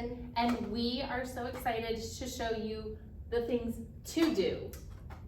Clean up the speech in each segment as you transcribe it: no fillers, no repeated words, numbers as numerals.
season. And we are so excited to show you the things to do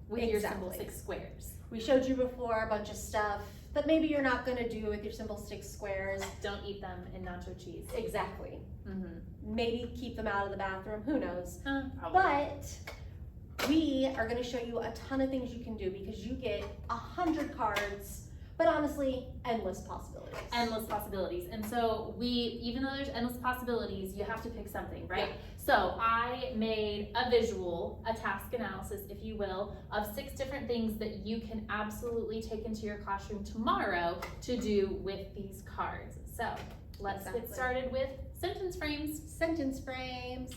with your Symbol Stix Squares. We showed you before a bunch of stuff that maybe you're not going to do with your Symbol Stix Squares. Don't eat them in nacho cheese. Exactly. Mm-hmm. Maybe keep them out of the bathroom, who knows. Probably. But we are going to show you a ton of things you can do because you get 100 cards, but honestly, endless possibilities. Endless possibilities. And so even though there's endless possibilities, you have to pick something, right? Yeah. So I made a visual, a task analysis, if you will, of 6 different things that you can absolutely take into your classroom tomorrow to do with these cards. So let's get started with sentence frames. Sentence frames.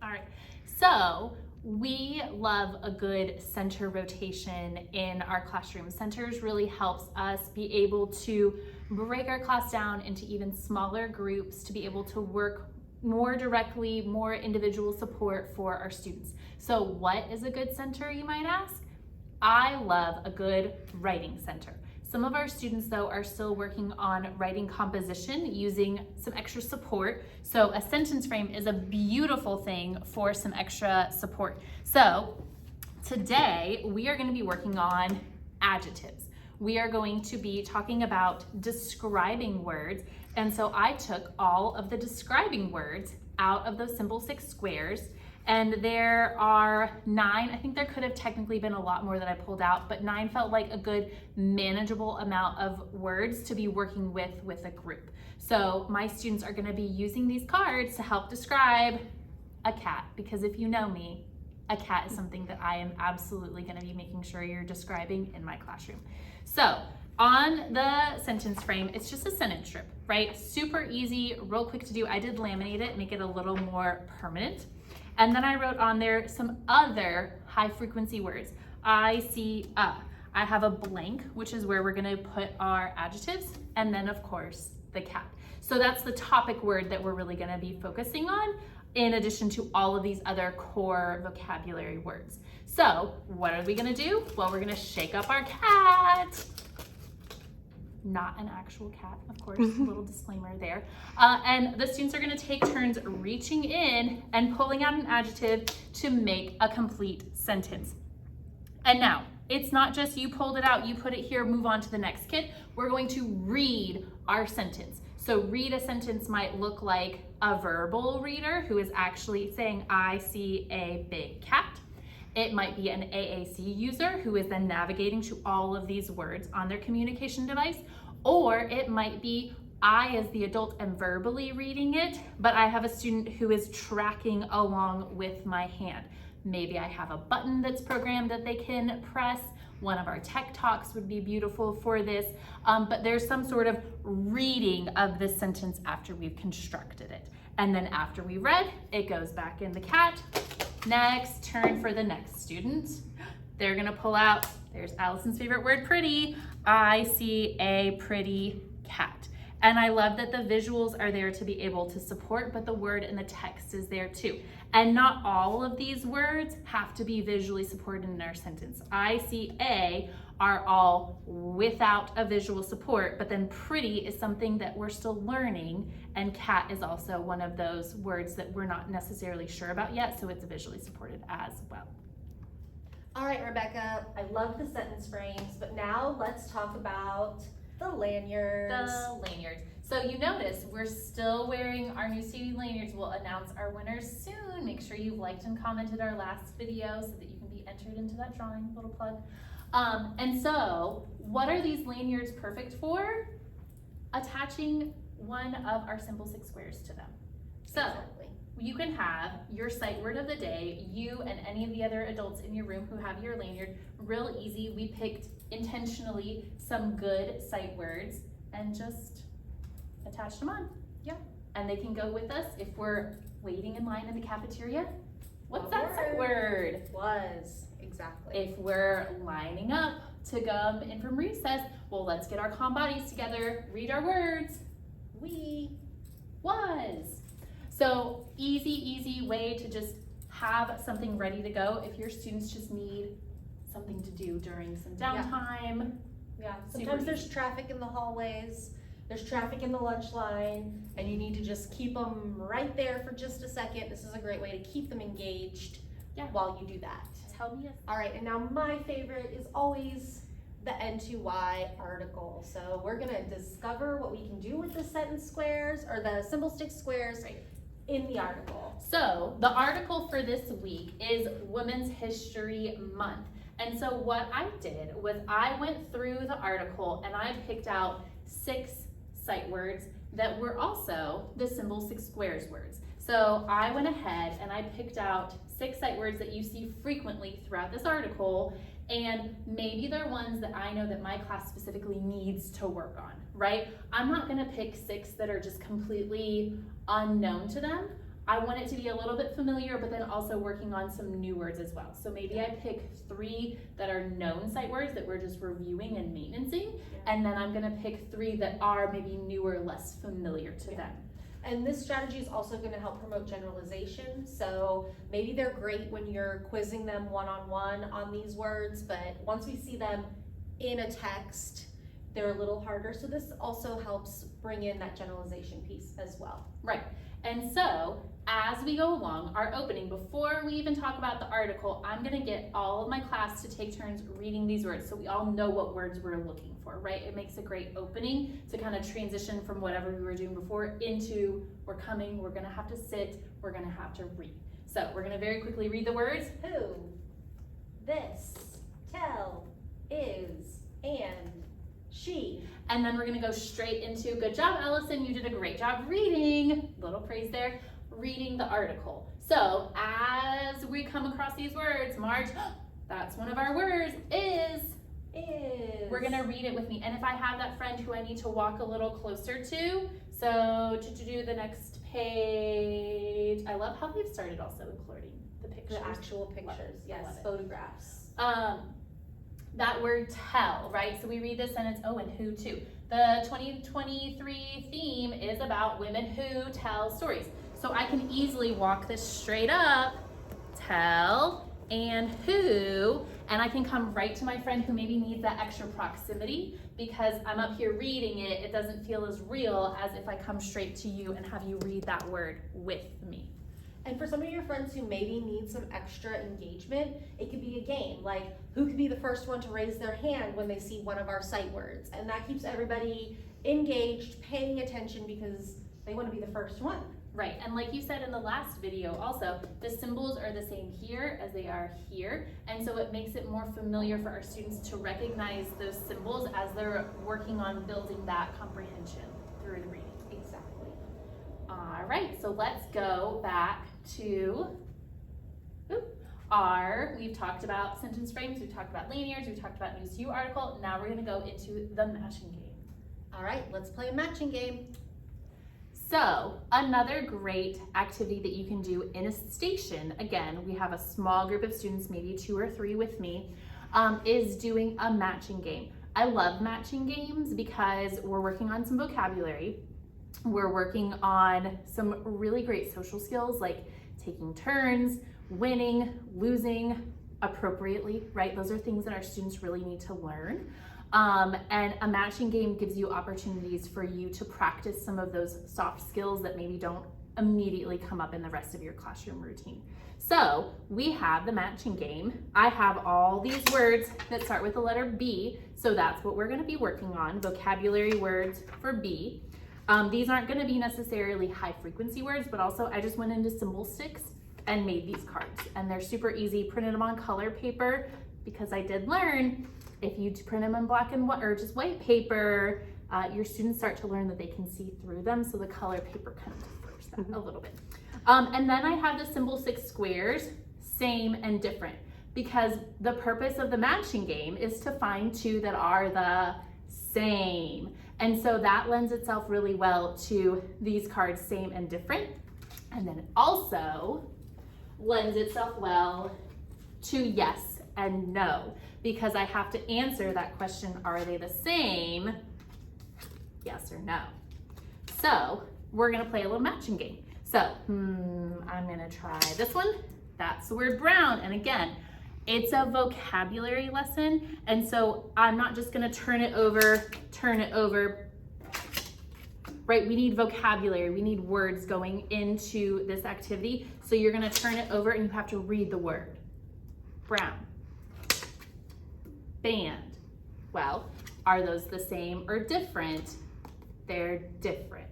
All right. So we love a good center rotation in our classroom. Centers really helps us be able to break our class down into even smaller groups to be able to work more directly, more individual support for our students. So what is a good center, you might ask? I love a good writing center. Some of our students, though, are still working on writing composition using some extra support. So a sentence frame is a beautiful thing for some extra support. So today we are going to be working on adjectives. We are going to be talking about describing words. And so I took all of the describing words out of those Symbol Stix Squares. And there are 9, I think there could have technically been a lot more that I pulled out, but 9 felt like a good manageable amount of words to be working with a group. So my students are gonna be using these cards to help describe a cat, because if you know me, a cat is something that I am absolutely gonna be making sure you're describing in my classroom. So on the sentence frame, it's just a sentence strip, right? Super easy, real quick to do. I did laminate it, make it a little more permanent. And then I wrote on there some other high frequency words. I see a. I have a blank, which is where we're gonna put our adjectives, and then of course, the cat. So that's the topic word that we're really gonna be focusing on, in addition to all of these other core vocabulary words. So what are we gonna do? Well, we're gonna shake up our cat. Not an actual cat, of course, a little disclaimer there. And the students are gonna take turns reaching in and pulling out an adjective to make a complete sentence. And now, it's not just you pulled it out, you put it here, move on to the next kid. We're going to read our sentence. So read a sentence might look like a verbal reader who is actually saying, I see a big cat. It might be an AAC user who is then navigating to all of these words on their communication device, or it might be I, as the adult, am verbally reading it, but I have a student who is tracking along with my hand. Maybe I have a button that's programmed that they can press. One of our tech talks would be beautiful for this, but there's some sort of reading of this sentence after we've constructed it. And then after we read, it goes back in the cat. Next, turn for the next student. They're gonna pull out, there's Allison's favorite word, pretty. I see a pretty cat. And I love that the visuals are there to be able to support, but the word and the text is there too. And not all of these words have to be visually supported in our sentence. I see a are all without a visual support, but then pretty is something that we're still learning, and cat is also one of those words that we're not necessarily sure about yet, so it's visually supported as well. All right, Rebecca, I love the sentence frames, but now let's talk about the lanyards. The lanyards. So you notice we're still wearing our new CD lanyards. We'll announce our winners soon. Make sure you've liked and commented our last video so that you can be entered into that drawing, little plug. And so what are these lanyards perfect for? Attaching one of our Symbol Stix Squares to them. So Exactly. you can have your sight word of the day, you and any of the other adults in your room who have your lanyard. Real easy. We picked intentionally some good sight words and just attached them on. Yeah. And they can go with us if we're waiting in line in the cafeteria. What's What that sight word? Was, exactly. If we're lining up to come in from recess, well, let's get our calm bodies together, read our words. We. Was. So easy way to just have something ready to go if your students just need something to do during some downtime. Yeah, Super sometimes there's easy. traffic in the hallways. there's traffic in the lunch line, and you need to just keep them right there for just a second. This is a great way to keep them engaged while you do that. Tell me. All right, and now my favorite is always the N2Y article. So we're gonna discover what we can do with the sentence squares or the symbol stix squares in the article. So the article for this week is Women's History Month. And so what I did was I went through the article and I picked out 6 sight words that were also the Symbol Stix Squares words. So I went ahead and I picked out 6 sight words that you see frequently throughout this article, and maybe they're ones that I know that my class specifically needs to work on, right? I'm not gonna pick 6 that are just completely unknown to them. I want it to be a little bit familiar, but then also working on some new words as well. So maybe I pick 3 that are known sight words that we're just reviewing and maintaining, and then I'm gonna pick 3 that are maybe newer, less familiar to them. And this strategy is also going to help promote generalization. So maybe they're great when you're quizzing them one-on-one on these words, but once we see them in a text, they're a little harder. So this also helps bring in that generalization piece as well. Right. And so as we go along, our opening, before we even talk about the article, I'm going to get all of my class to take turns reading these words so we all know what words we're looking for, right? It makes a great opening to kind of transition from whatever we were doing before into we're coming, we're going to have to sit, we're going to have to read. So we're going to very quickly read the words. Who, this, tell, is, and, she. And then we're gonna go straight into, good job, Allison, you did a great job reading, little praise there, reading the article. So as we come across these words, Marge, that's one of our words, is. We're gonna read it with me. And if I have that friend who I need to walk a little closer to, so to do the next page, I love how they've started also including the pictures. The actual pictures, yes, photographs. That word tell, right? So we read this sentence, oh, and who too. The 2023 theme is about women who tell stories. So I can easily walk this straight up, tell, and who, and I can come right to my friend who maybe needs that extra proximity because I'm up here reading it. It doesn't feel as real as if I come straight to you and have you read that word with me. And for some of your friends who maybe need some extra engagement, it could be a game, like who could be the first one to raise their hand when they see one of our sight words. And that keeps everybody engaged, paying attention because they want to be the first one. Right, and like you said in the last video also, the symbols are the same here as they are here, and so it makes it more familiar for our students to recognize those symbols as they're working on building that comprehension through the reading. Exactly. All right, so let's go back to we've talked about sentence frames, we've talked about linears, we've talked about news to you article. Now we're gonna go into the matching game. All right, let's play a matching game. So another great activity that you can do in a station, again, we have a small group of students, maybe 2 or 3 with me, is doing a matching game. I love matching games because we're working on some vocabulary. We're working on some really great social skills like taking turns, winning, losing appropriately, right? Those are things that our students really need to learn. And a matching game gives you opportunities for you to practice some of those soft skills that maybe don't immediately come up in the rest of your classroom routine. So we have the matching game. I have all these words that start with the letter B, so that's what we're going to be working on, vocabulary words for B. These aren't going to be necessarily high frequency words, but also I just went into Symbol Stix and made these cards, and they're super easy. Printed them on color paper because I did learn if you print them in black and white or just white paper, your students start to learn that they can see through them, so the color paper kind of differs that a little bit. And then I have the Symbol Stix Squares, same and different, because the purpose of the matching game is to find 2 that are the same. And so that lends itself really well to these cards, same and different. And then it also lends itself well to yes and no, because I have to answer that question, are they the same? Yes or no. So we're gonna play a little matching game. So I'm gonna try this one. That's the word brown. And again, it's a vocabulary lesson. And so I'm not just gonna turn it over, right? We need vocabulary, we need words going into this activity. So you're gonna turn it over and you have to read the word. Brown. Band. Well, are those the same or different? They're different.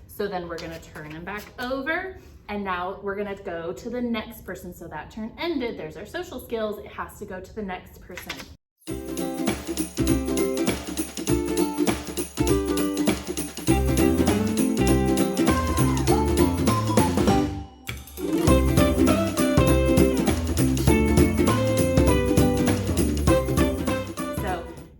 So then we're gonna turn them back over, and now we're gonna go to the next person. So that turn ended, there's our social skills, it has to go to the next person.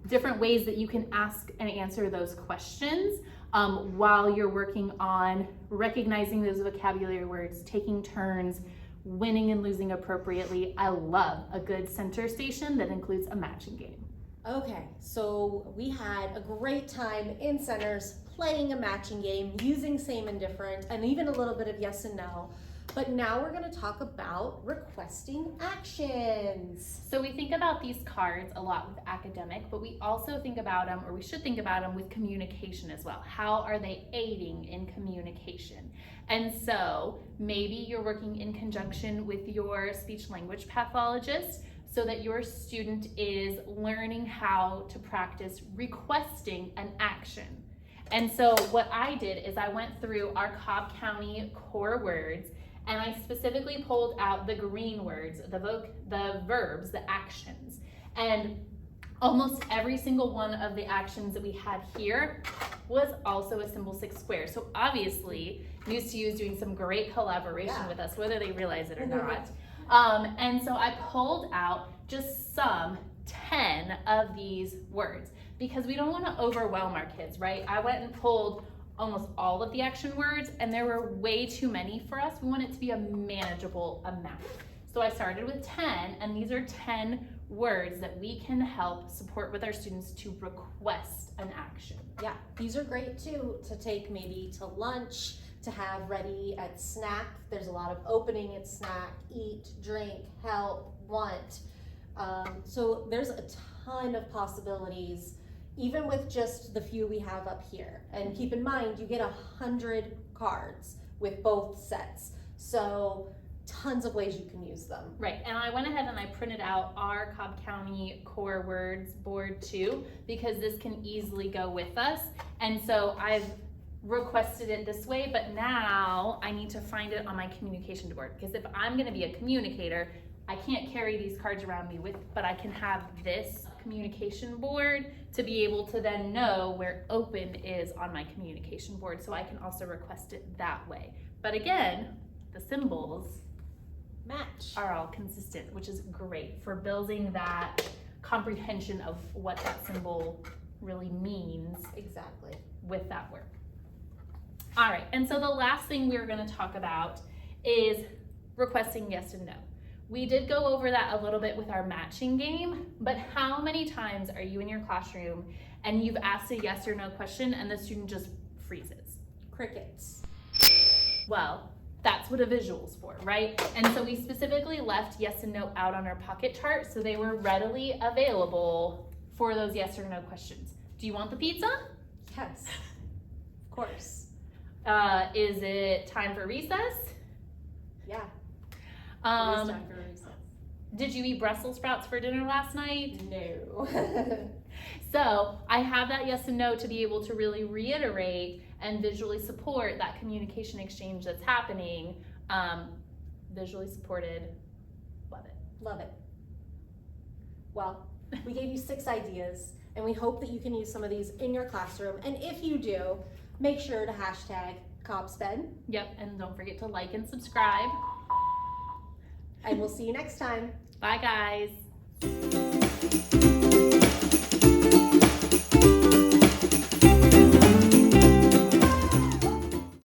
Different ways that you can ask and answer those questions while you're working on recognizing those vocabulary words, taking turns, winning and losing appropriately. I love a good center station that includes a matching game. Okay, so we had a great time in centers playing a matching game, using same and different, and even a little bit of yes and no. But now we're going to talk about requesting actions. So we think about these cards a lot with academic, but we also think about them, or we should think about them with communication as well. How are they aiding in communication? And so maybe you're working in conjunction with your speech language pathologist so that your student is learning how to practice requesting an action. And so what I did is I went through our Cobb County core words, and I specifically pulled out the green words, the verbs, the actions. And almost every single one of the actions that we had here was also a Symbol Stix Square. So obviously, News to You is doing some great collaboration with us, whether they realize it or not. And so I pulled out just some 10 of these words because we don't want to overwhelm our kids, right? I went and pulled almost all of the action words, and there were way too many for us. We want it to be a manageable amount. So I started with 10, and these are 10 words that we can help support with our students to request an action. Yeah, these are great too to take maybe to lunch, to have ready at snack. There's a lot of opening at snack, eat, drink, help, want. So there's a ton of possibilities even with just the few we have up here. And keep in mind, you get 100 cards with both sets. So tons of ways you can use them. Right, and I went ahead and I printed out our Cobb County core words board too, because this can easily go with us. And so I've requested it this way, but now I need to find it on my communication board, because if I'm gonna be a communicator, I can't carry these cards around me but I can have this communication board to be able to then know where open is on my communication board, so I can also request it that way. But again, the symbols match are all consistent, which is great for building that comprehension of what that symbol really means exactly with that word. All right, and so the last thing we're going to talk about is requesting yes and no. We did go over that a little bit with our matching game, but how many times are you in your classroom and you've asked a yes or no question and the student just freezes? Crickets. Well, that's what a visual's for, right? And so we specifically left yes and no out on our pocket chart so they were readily available for those yes or no questions. Do you want the pizza? Yes, of course. Is it time for recess? Yeah. It is time for recess. Did you eat Brussels sprouts for dinner last night? No. So I have that yes and no to be able to really reiterate and visually support that communication exchange that's happening. Visually supported, love it. Love it. Well, we gave you 6 ideas, and we hope that you can use some of these in your classroom. And if you do, make sure to hashtag CobbSped. Yep, and don't forget to like and subscribe. And we'll see you next time. Bye, guys.